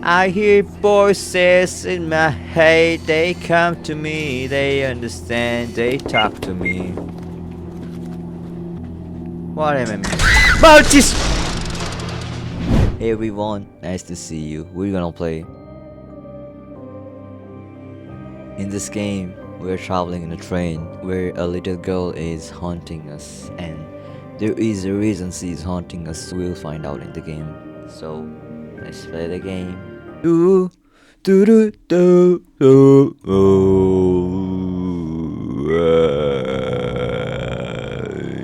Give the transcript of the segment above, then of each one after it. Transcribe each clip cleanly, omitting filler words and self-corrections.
I hear voices in my head. They come to me. They understand. They talk to me. What am I missing? Oh, jeez! Hey everyone, nice to see you. We're gonna play. In this game, we're traveling in a train where a little girl is haunting us, and there is a reason she's haunting us. We'll find out in the game. So, let's play the game. Do, do, do, do, do,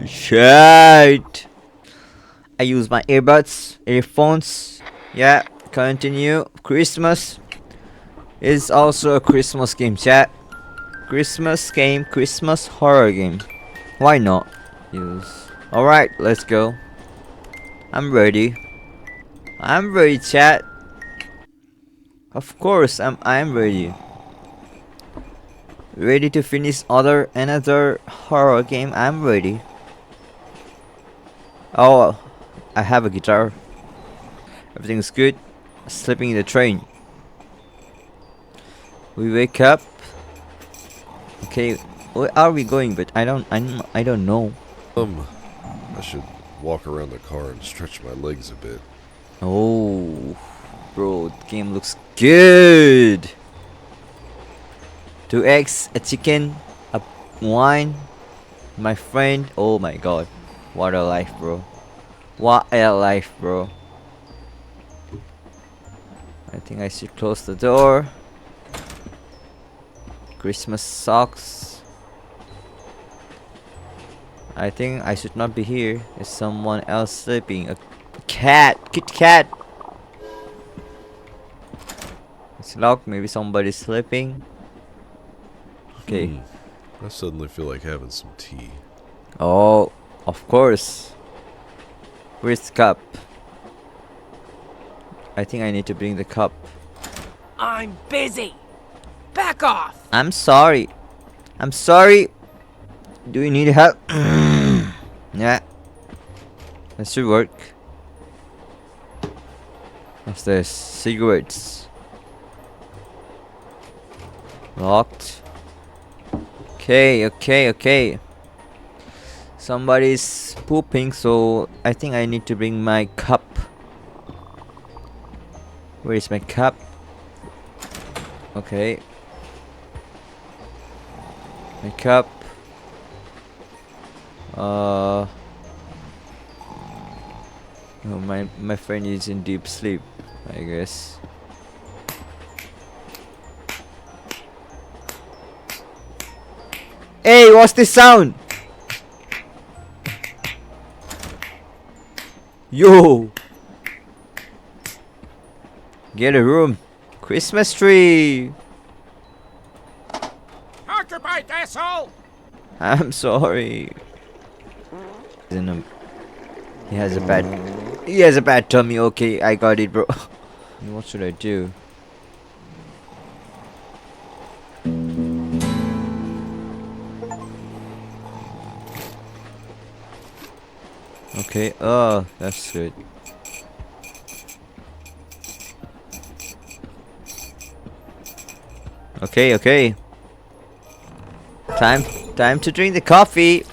shit! I use my earbuds, earphones. Yeah, continue. Christmas is also a Christmas game, chat. Christmas game, Christmas horror game. Why not? Use. Alright, let's go. I'm ready. I'm ready, chat. Of course, I'm ready. Ready to finish another horror game. I'm ready. Oh, I have a guitar. Everything's good. Sleeping in the train. We wake up. Okay, where are we going? But I don't know. I should walk around the car and stretch my legs a bit. Oh, bro, the game looks good. 2 eggs, a chicken, a wine, my friend. Oh my god, what a life, bro. What a life, bro. I think I should close the door. Christmas socks. I think I should not be here. Is someone else sleeping? A cat! Kit cat! It's locked. Maybe somebody's sleeping. Okay. I suddenly feel like having some tea. Oh, of course. Where's the cup? I think I need to bring the cup. I'm busy. Back off. I'm sorry. I'm sorry. Do you need help? Yeah. That should work. What's this? Cigarettes. Locked. Okay. Somebody's pooping, so I think I need to bring my cup. Where is my cup? Okay. My cup. Oh, my friend is in deep sleep, I guess. Hey, what's this sound? Yo! Get a room. Christmas tree! Occupied, asshole. I'm sorry. He has a bad tummy. Okay, I got it, bro. What should I do? Okay, oh, that's good. Okay. Time to drink the coffee.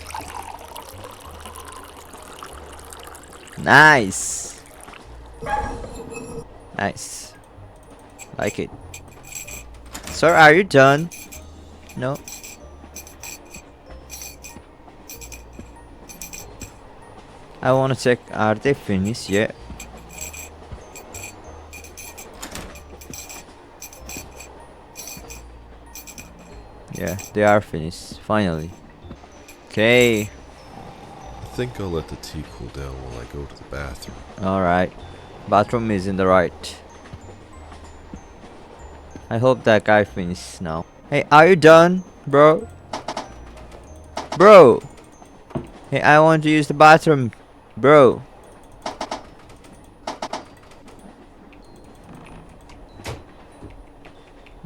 Nice. Like it. Sir, are you done? No. I wanna check, are they finished yet? Yeah, they are finished, finally. Okay. I think I'll let the tea cool down while I go to the bathroom. Alright. Bathroom is in the right. I hope that guy finished now. Hey, are you done, bro? Bro! Hey, I want to use the bathroom, bro.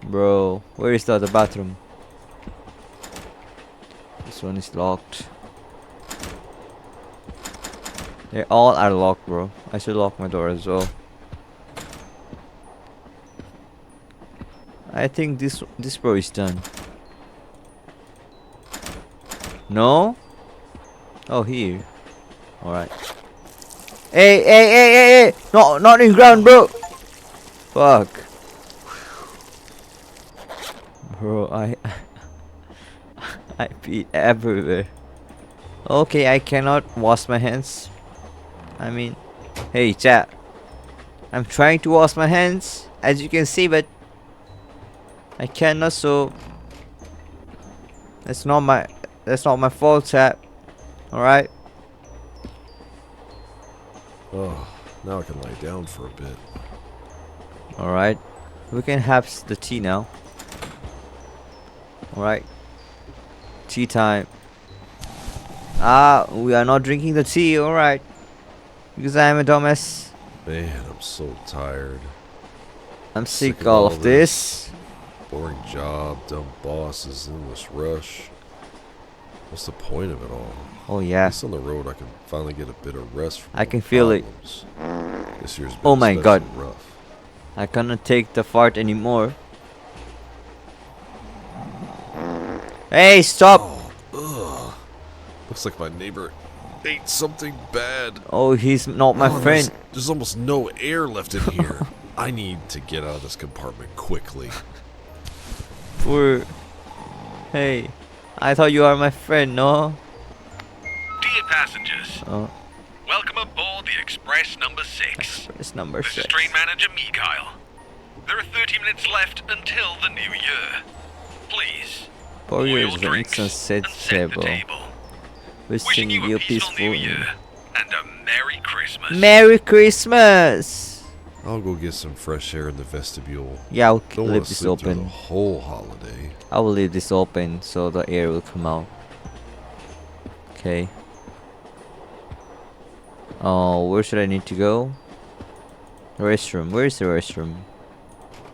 Bro, where is the other bathroom? This one is locked. They all are locked, bro. I should lock my door as well. I think this bro is done. No? Oh, here. Alright. Hey! No, not in ground, bro! Fuck. Bro, I pee everywhere. Okay, I cannot wash my hands. I mean, hey, chat. I'm trying to wash my hands, as you can see, but I cannot, so that's not my fault, chat. Alright? Oh, now I can lie down for a bit. Alright. We can have the tea now. Alright. Tea time. Ah, we are not drinking the tea, alright. Because I am a dumbass. Man, I'm so tired. I'm sick all of this. Boring job, dumb bosses, endless rush. What's the point of it all? Oh At yeah. least on the road I can finally get a bit of rest from I the can feel it. problems. This year's been Oh my especially God. rough. I cannot take the fart anymore. Hey, stop! Oh, ugh. Looks like my neighbor ate something bad. Oh, he's not my Oh, friend. There's almost no air left in here. I need to get out of this compartment quickly. Poor. Hey, I thought you are my friend, no? Dear passengers, Oh, welcome aboard the Express number 6. it's number This is 6. train manager Mikhail. There are 30 minutes left until the new year. Please, Pour pour your your drinks drinks and and set set the table. table. Wishing Wishing you you a peaceful new peaceful. year and a Merry Christmas. Merry Christmas! I'll go get some fresh air in the vestibule. Yeah, I'll Don't leave want to this sleep through the open. whole holiday. I will leave this open so the air will come out. Okay. Oh, where should I need to go? The restroom. Where's the restroom?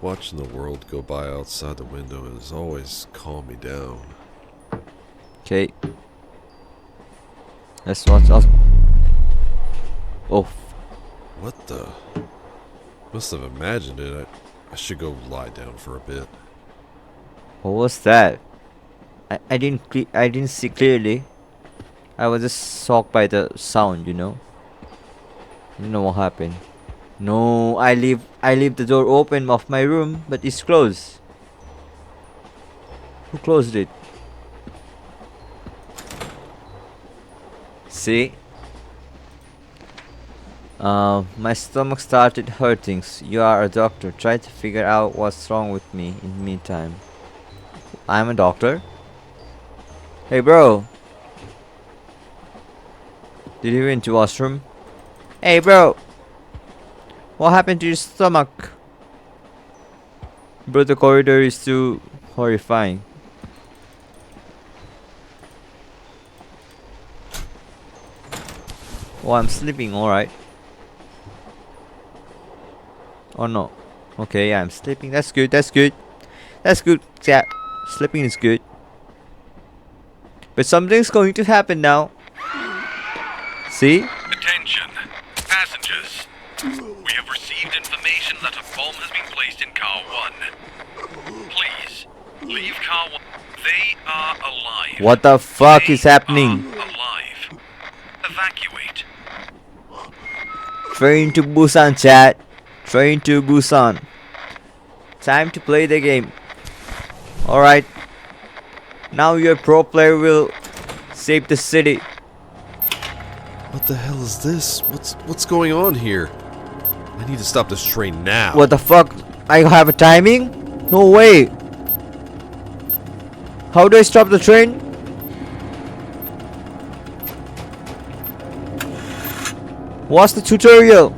Watching the world go by outside the window has always calmed me down. Okay. Let's watch us. Oh, What the? Must have imagined it. I should go lie down for a bit. what was that? I didn't see clearly. I was just shocked by the sound, you know. I don't know what happened. No, I leave the door open of my room, but it's closed. Who closed it? See? My stomach started hurting. You are a doctor. Try to figure out what's wrong with me in the meantime. I'm a doctor. Hey, bro. Did you went to washroom? Hey, bro. What happened to your stomach? Bro, the corridor is too horrifying. Oh, I'm sleeping, alright. Oh no. Okay, yeah, I'm sleeping. That's good, that's good. That's good, yeah. Sleeping is good. But something's going to happen now. See? Attention, passengers. We have received information that a bomb has been placed in car 1. Please, leave car 1. They are alive. What the fuck They is happening? are alive. Evacuate. Train to Busan, chat. Train to Busan. Time to play the game. Alright. Now your pro player will save the city. What the hell is this? What's going on here? I need to stop this train now. What the fuck? I have a timing? No way. How do I stop the train? What's the tutorial?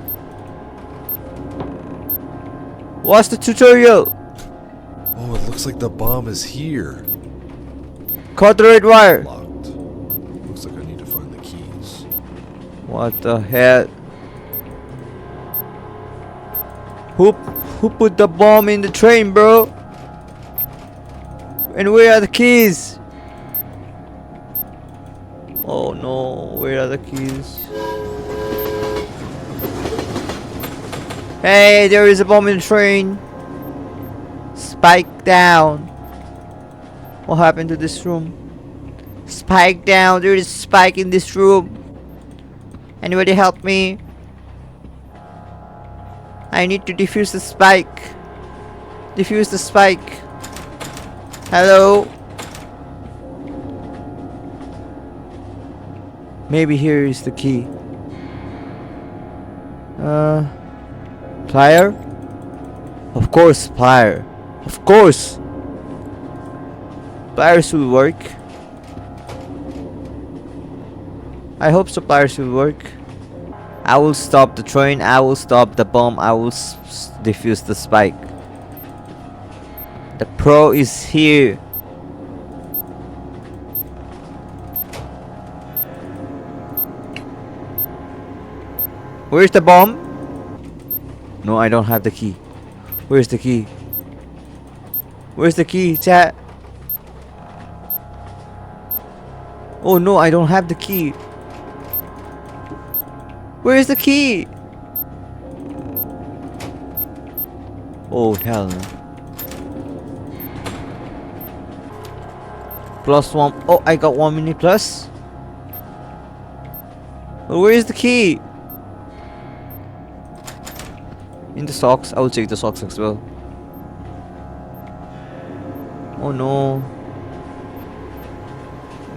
What's the tutorial? Oh, it looks like the bomb is here. Cut the red wire. Locked. Looks like I need to find the keys. What the hell? Who put the bomb in the train, bro? And where are the keys? Oh no, where are the keys? Hey, there is a bomb in the train. Spike down. What happened to this room? Spike down. There is a spike in this room. Anybody help me? I need to defuse the spike. Defuse the spike. Hello? Maybe here is the key. Plier? Of course, plier. Of course! Pliers will work. I hope suppliers will work. I will stop the train. I will stop the bomb. I will defuse the spike. The pro is here. Where's the bomb? No, I don't have the key. Where's the key? Where's the key, chat? Oh no, I don't have the key. Where's the key? Oh hell no. +1. Oh, I got 1 minute plus. But where is the key? In the socks. I will check the socks as well. Oh no.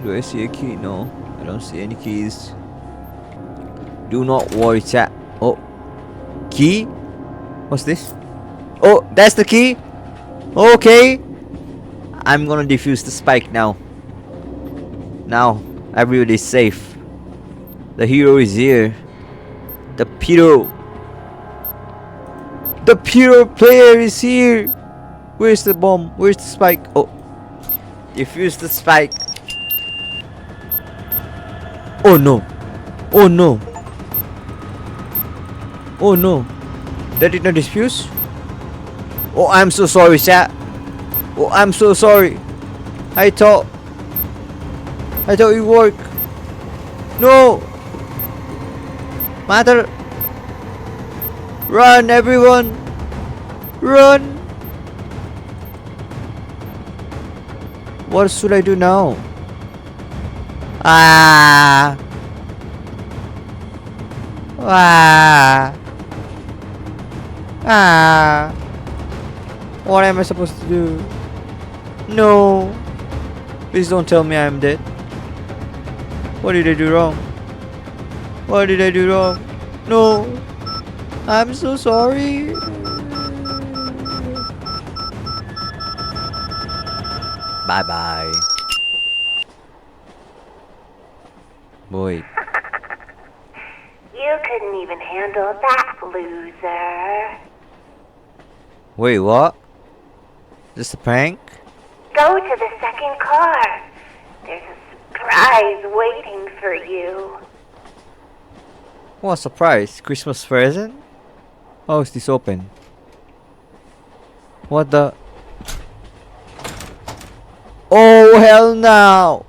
Do I see a key? No, I don't see any keys. Do not worry, chat. Oh, key? What's this? Oh, that's the key. Okay. I'm gonna defuse the spike now. Now, everybody is safe. The hero is here. The hero. The hero player is here. Where's the bomb? Where's the spike? Oh, defuse the spike. Oh no. Oh no. Oh no. That did not defuse? Oh, I'm so sorry, chat. Oh, I'm so sorry. I thought it worked. No. Matter. Run, everyone. Run. What should I do now? Ah. Ah. Ah. What am I supposed to do? No. Please don't tell me I'm dead. What did I do wrong? What did I do wrong? No. I'm so sorry. Bye bye. Boy. You couldn't even handle that, loser. Wait, what? Just a prank? Go to the second car. There's a surprise waiting for you. What surprise? Christmas present? How is this open? What the? Oh hell no!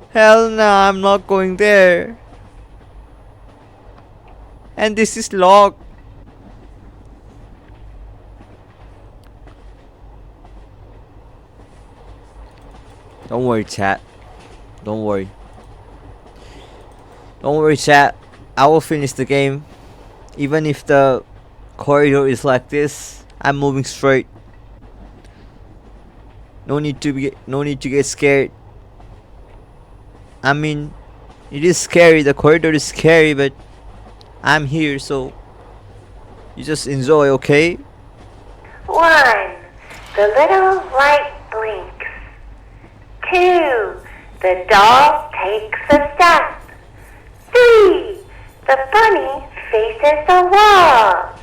Hell no! I'm not going there. And this is locked. Don't worry, chat. Don't worry. Don't worry, chat. I will finish the game. Even if the corridor is like this, I'm moving straight. No need to get scared. I mean, it is scary. The corridor is scary, but I'm here, so you just enjoy, okay? 1. The little light blinks. 2. The doll takes a step. 3. The bunny faces the wall.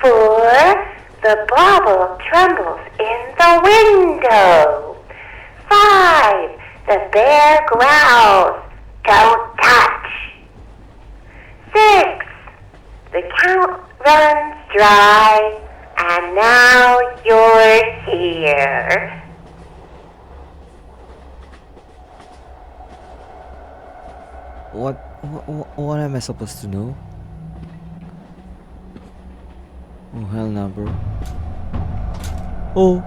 4. The bauble trembles in the window. 5. The bear growls. Don't touch. 6. The count runs dry. And now you're here. What am I supposed to know? Oh hell no, bro. Oh.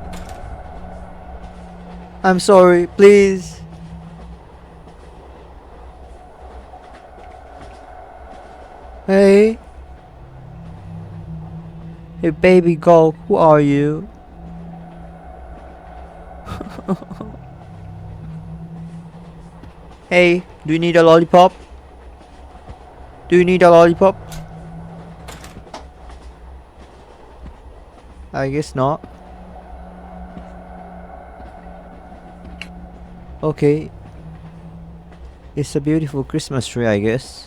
I'm sorry, please. Hey. Hey, baby girl, who are you? Hey, do you need a lollipop? Do you need a lollipop? I guess not. Okay. It's a beautiful Christmas tree, I guess.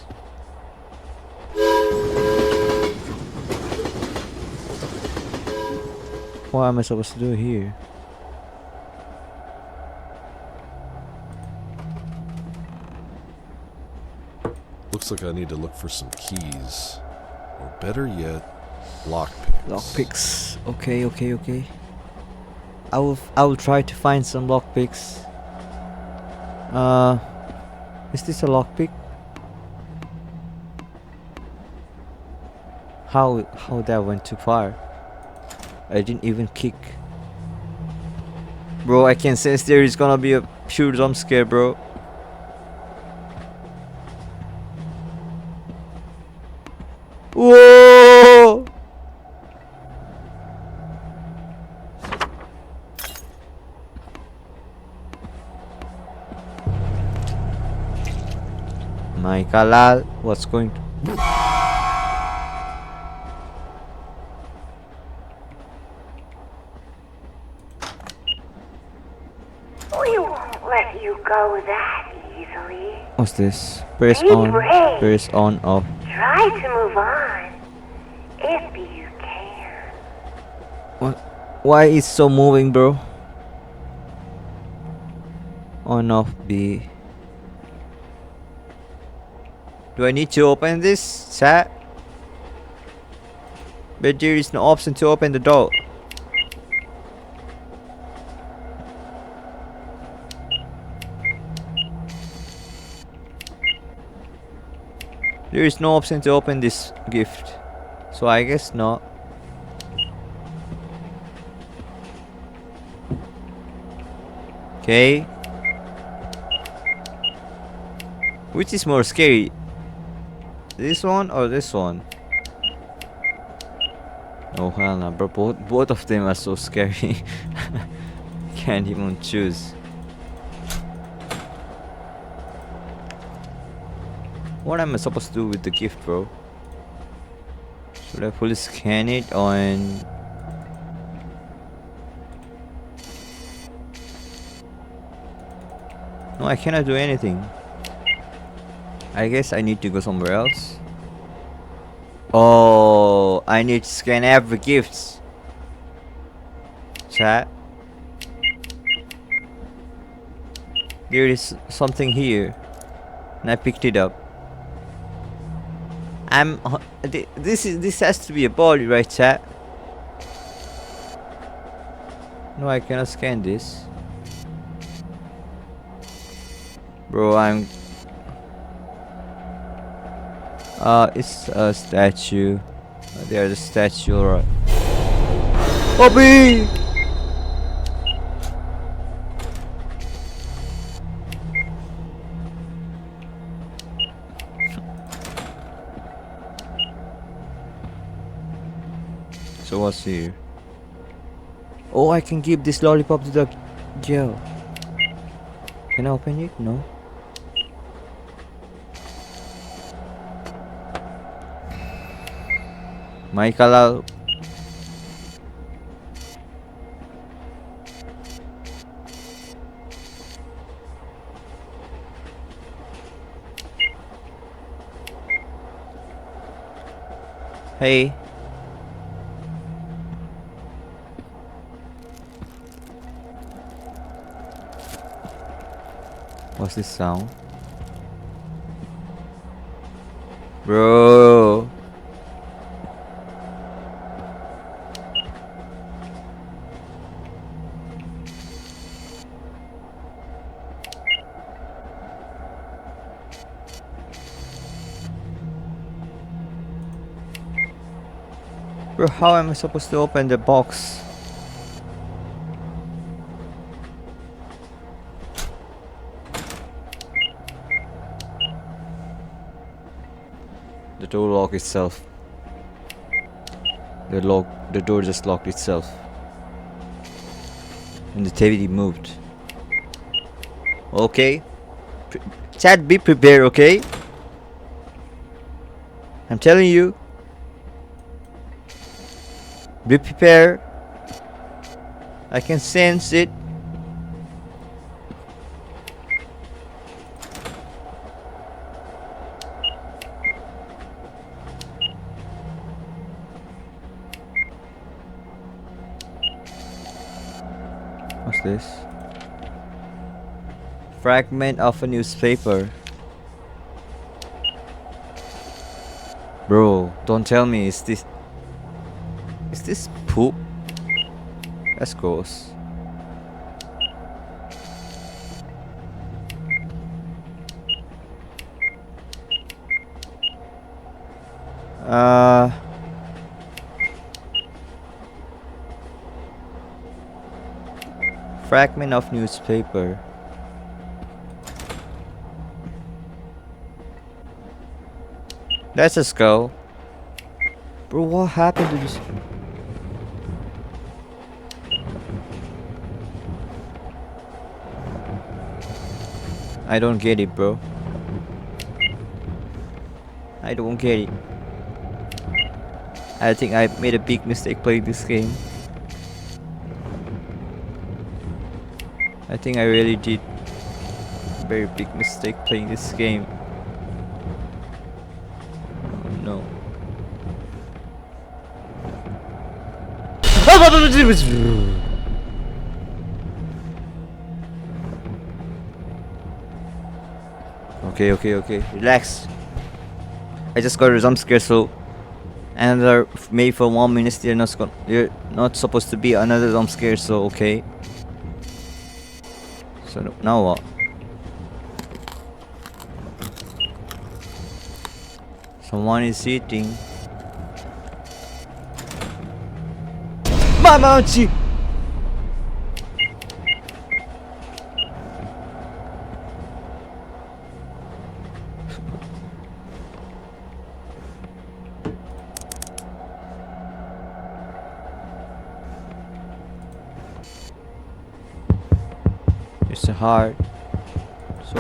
What am I supposed to do here? Looks like I need to look for some keys. Or better yet, lockpicks. Lockpicks. Okay, okay, okay. I will try to find some lockpicks. Is this a lockpick? How that went too far? I didn't even kick. Bro, I can sense there is gonna be a pure jump scare, bro. Whoa! My Kalal, what's going to... We won't let you go that easily. What's this? Press Be on, brave. press on, off. Try to move on, if you can. What? Why is so moving, bro? On, off, B. Do I need to open this chat? But there is no option to open the door. There is no option to open this gift. So I guess not. Okay. Which is more scary? This one or this one? Oh hell no, bro. Both of them are so scary. Can't even choose. What am I supposed to do with the gift, bro? Should I fully scan it on? No, I cannot do anything. I guess I need to go somewhere else. Oh, I need to scan every gifts. Chat. There is something here, and I picked it up. This has to be a body, right, chat? No, I cannot scan this. Bro, it's a statue. There's a statue, right? Bobby! So what's here? Oh, I can give this lollipop to the girl. Can I open it? No. Michael. Hey. What's this sound? Bro. Bro, how am I supposed to open the box? door locked itself. The door just locked itself. And the TV moved. Okay. Chat, be prepared, okay? I'm telling you. Be prepared. I can sense it. What's this? Fragment of a newspaper. Bro, don't tell me is this poop? That's gross. Fragment of newspaper. That's a skull. Bro, what happened to this? I don't get it, bro. I don't get it. I think I made a big mistake playing this game. I think I really did a very big mistake playing this game. Oh, no. Okay. Relax. I just got a jump scare, so another maybe for 1 minute they're not supposed to be another jump scare, so okay. So now what? Someone is eating. Mama, it's a heart. So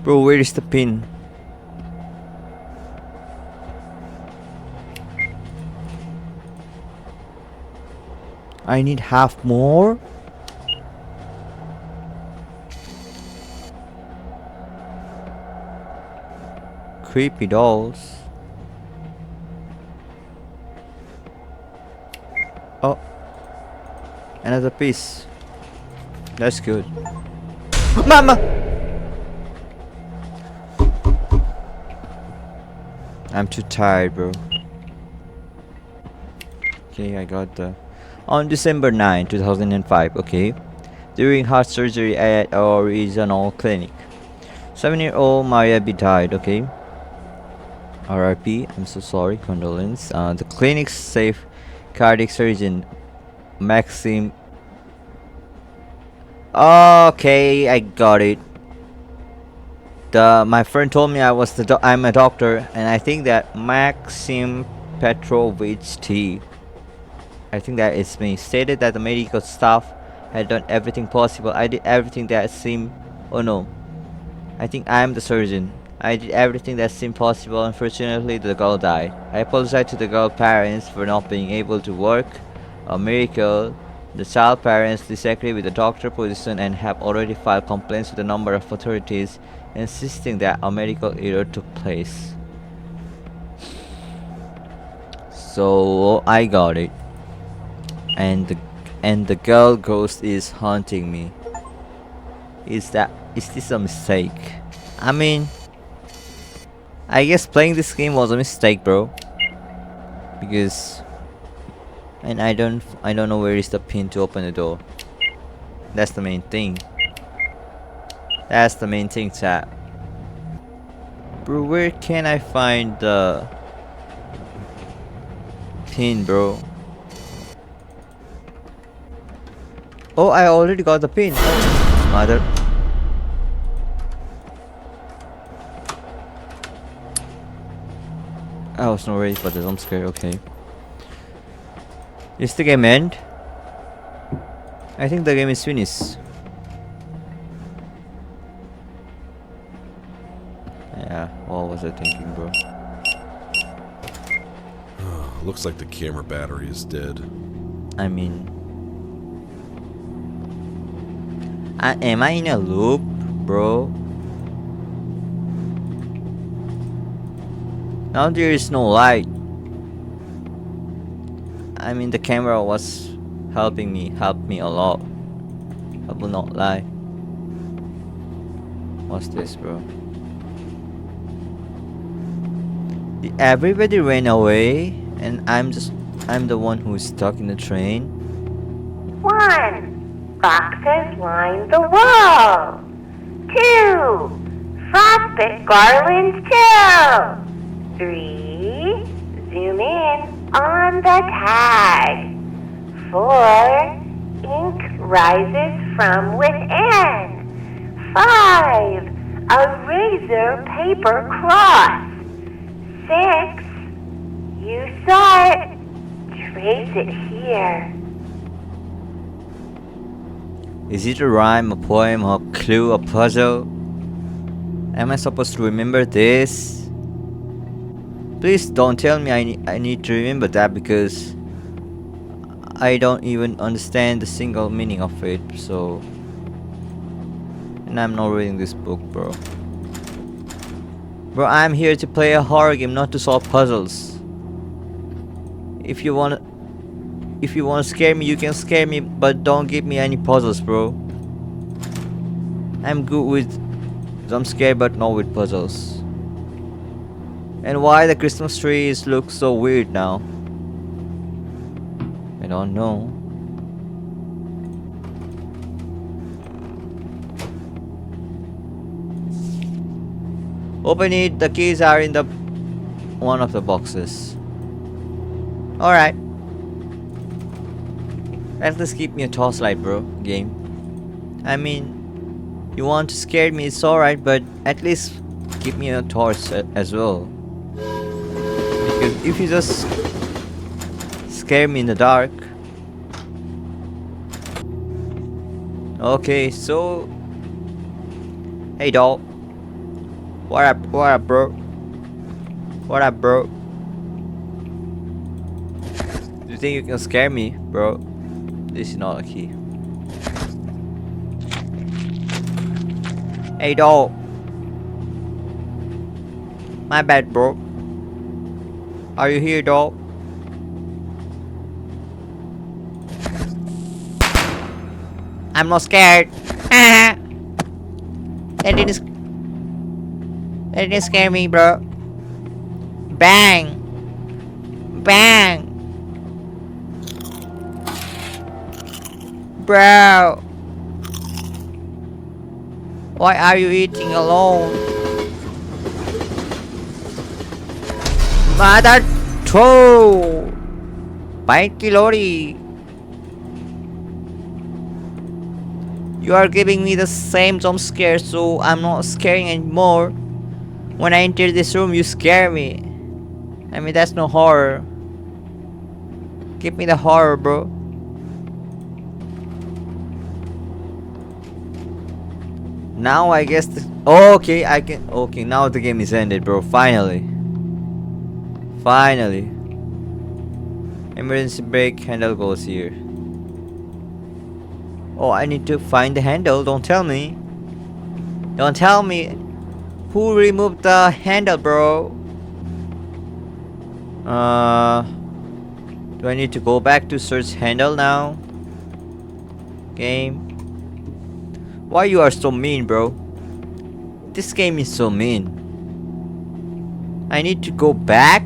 bro, where is the pin? I need half more. Creepy dolls. Oh, another piece. That's good. Mama! I'm too tired, bro. Okay, I got the... On December 9, 2005, okay, during heart surgery at our regional clinic, 7-year-old Maria B died, okay. RIP, I'm so sorry, condolence. The clinic's safe cardiac surgeon, Maxim... Okay, I got it. My friend told me I'm a doctor, and I think that Maxim Petrovich T, I think that it's me, stated that the medical staff had done everything possible. I did everything that seemed... Oh no, I think I am the surgeon. I did everything that seemed possible. Unfortunately, the girl died. I apologize to the girl parents for not being able to work. A miracle. The child parents disagree with the doctor position and have already filed complaints with a number of authorities, insisting that a medical error took place. So I got it. And the girl ghost is haunting me. Is this a mistake? I mean, I guess playing this game was a mistake, bro. Because and I don't know where is the pin to open the door. That's the main thing. That's the main thing, chat. Bro, where can I find the pin, bro? Oh, I already got the pin. Oh, mother. I was not ready for the jump scare. Okay. Is the game end? I think the game is finished. Yeah, what was I thinking, bro? Looks like the camera battery is dead. I mean, am I in a loop, bro? Now there is no light. I mean, the camera was helped me a lot. I will not lie. What's this, bro? Everybody ran away, and I'm the one who's stuck in the train. 1. Boxes line the wall. 2. Frostbit garlands too. 3. Zoom in on the tag. 4. Ink rises from within. 5. A razor paper cross. 6. You saw it. Trace it here. Is it a rhyme, a poem, a clue, a puzzle? Am I supposed to remember this? Please don't tell me I need to remember that, because I don't even understand the single meaning of it, so... And I'm not reading this book, bro. Bro, I'm here to play a horror game, not to solve puzzles. If you wanna scare me, you can scare me, but don't give me any puzzles, bro. I'm good with jump scare, but not with puzzles. And why the Christmas trees look so weird now? I don't know. Open it. The keys are in the one of the boxes. Alright. At least keep me a torchlight, bro. Game. I mean, you want to scare me, it's alright, but at least give me a torch as well. Because if you just scare me in the dark. Okay, so. Hey, doll. What up, bro? What up, bro? Do you think you can scare me, bro? This is not a key. Hey, doll. My bad, bro. Are you here, doll? I'm not scared. That didn't scare me, bro. Bang! Bang! Bro! Why are you eating alone? Mother troll! Bite Lori! You are giving me the same jump scare, so I'm not scaring anymore. When I enter this room, you scare me. I mean, that's no horror. Give me the horror, bro. Now I guess okay, I can. Okay, now the game is ended, bro. Finally. Finally. Emergency brake handle goes here. Oh, I need to find the handle. Don't tell me. Don't tell me. Who removed the handle, bro? Do I need to go back to search handle now? Game. Why you are so mean, bro? This game is so mean. I need to go back?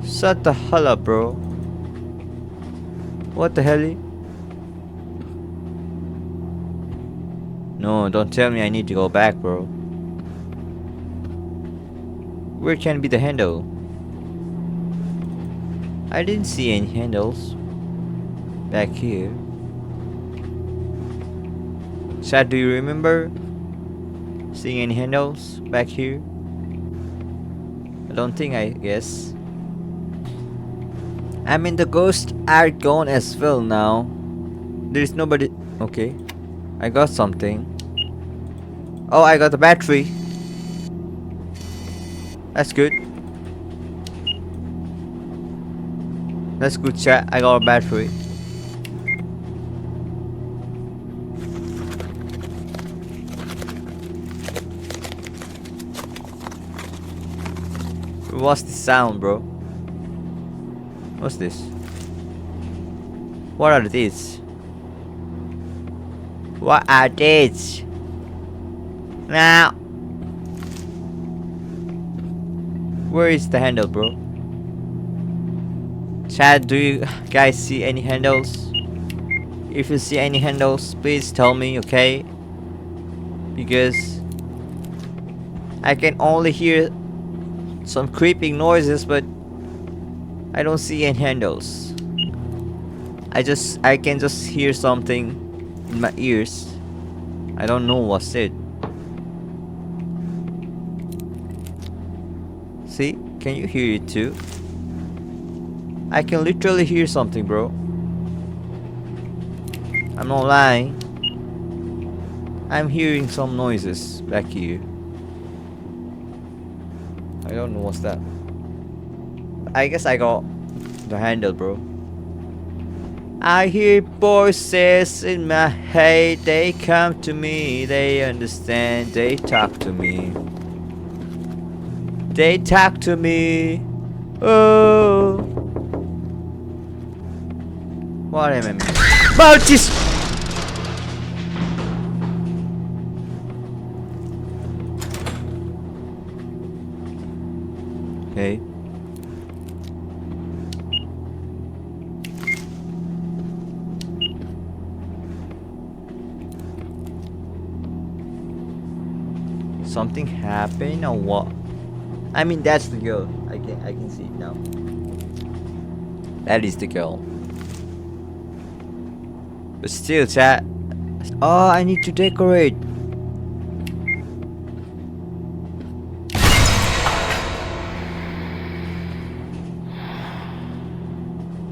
Shut the hell up, bro. What the hell? No, don't tell me I need to go back, bro. Where can be the handle? I didn't see any handles back here. Chad, do you remember seeing any handles back here? I don't think, I guess. I mean, the ghosts are gone as well now. There's nobody. Okay. I got something. Oh, I got the battery. That's good. That's good, chat. I got a battery. What's the sound, bro? What's this? What are these? What are these? Now, where is the handle, bro? Chat, do you guys see any handles? If you see any handles, please tell me, okay? Because I can only hear some creeping noises, but I don't see any handles. I can just hear something in my ears. I don't know what's it. See? Can you hear it too? I can literally hear something, bro. I'm not lying. I'm hearing some noises back here. I don't know what's that. I guess I got the handle, bro. I hear voices in my head. They come to me. They understand. They talk to me. They talk to me. Oh. What am I mean? Martis! Okay. Something happened or what? I mean, that's the girl. I can see it now. That is the girl. But still, chat. Oh, I need to decorate.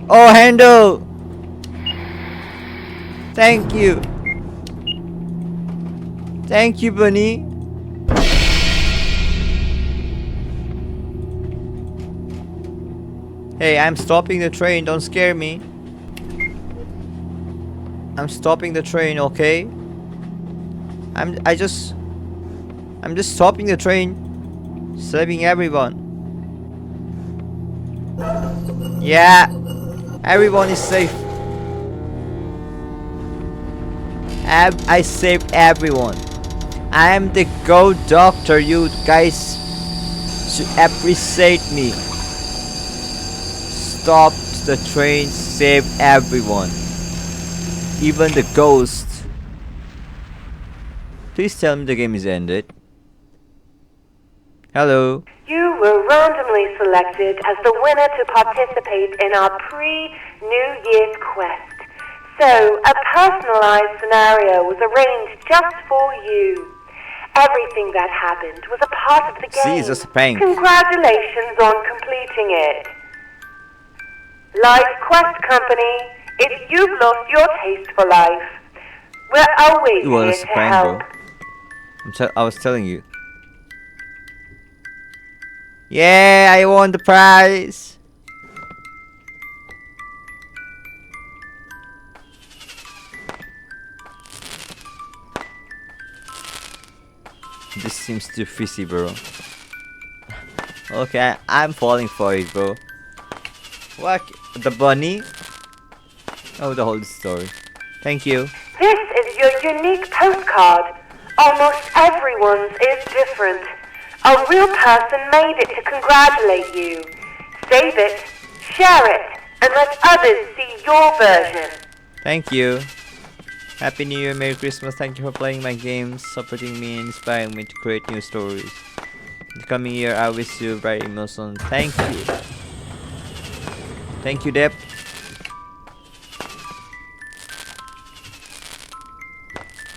Oh, handle. Thank you. Thank you, Bunny. Hey, I'm stopping the train. Don't scare me. I'm stopping the train, okay? I'm just stopping the train. Saving everyone. Yeah. Everyone is safe. I saved everyone. I am the goat doctor. You guys should appreciate me. Stopped the train, saved everyone. Even the ghost. Please tell me the game is ended. Hello. You were randomly selected as the winner to participate in our pre-New Year's quest. So, a personalized scenario was arranged just for you. Everything that happened was a part of the game. Jesus, prank. Congratulations on completing it. Life Quest Company, if you've lost your taste for life, we're always It was here a to prank, help. bro. I was telling you. Yeah, I won the prize. This seems too fishy, bro. Okay, I'm falling for it, bro. What? The bunny? Oh, the whole story. Thank you. This is your unique postcard. Almost everyone's is different. A real person made it to congratulate you. Save it, share it, and let others see your version. Thank you. Happy New Year, Merry Christmas. Thank you for playing my games, supporting me, and inspiring me to create new stories. In the coming year, I wish you bright emotions. Thank you. Thank you, Deb.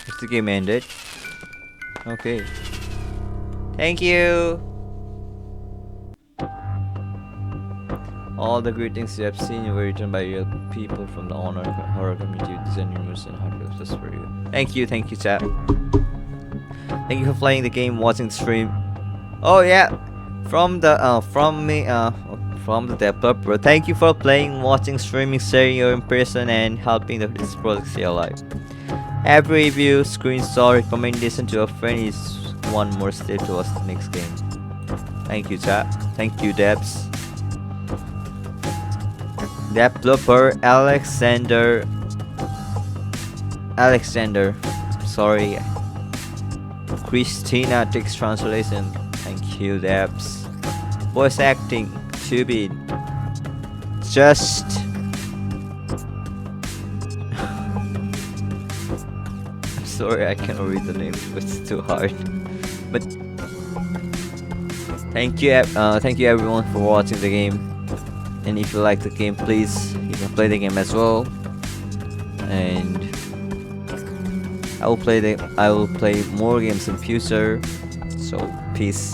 Is the game ended? Okay. Thank you. All the greetings you have seen were written by real people from the horror community who design rumors and hardware just for you. Thank you, chat. Thank you for playing the game, watching the stream. Oh yeah, from the developer. Thank you for playing, watching, streaming, sharing your impression, and helping this project stay alive. Every review, screenshot, recommendation to a friend is one more step towards the next game. Thank you, chat. Thank you, Debs. Developer Alexander. Sorry. Christina text translation. Thank you, Debs. Voice acting. Tubin. Just. I'm sorry, I can't read the name. It's too hard. But thank you everyone for watching the game. And if you like the game, please you can play the game as well. And I will play more games in future. So peace.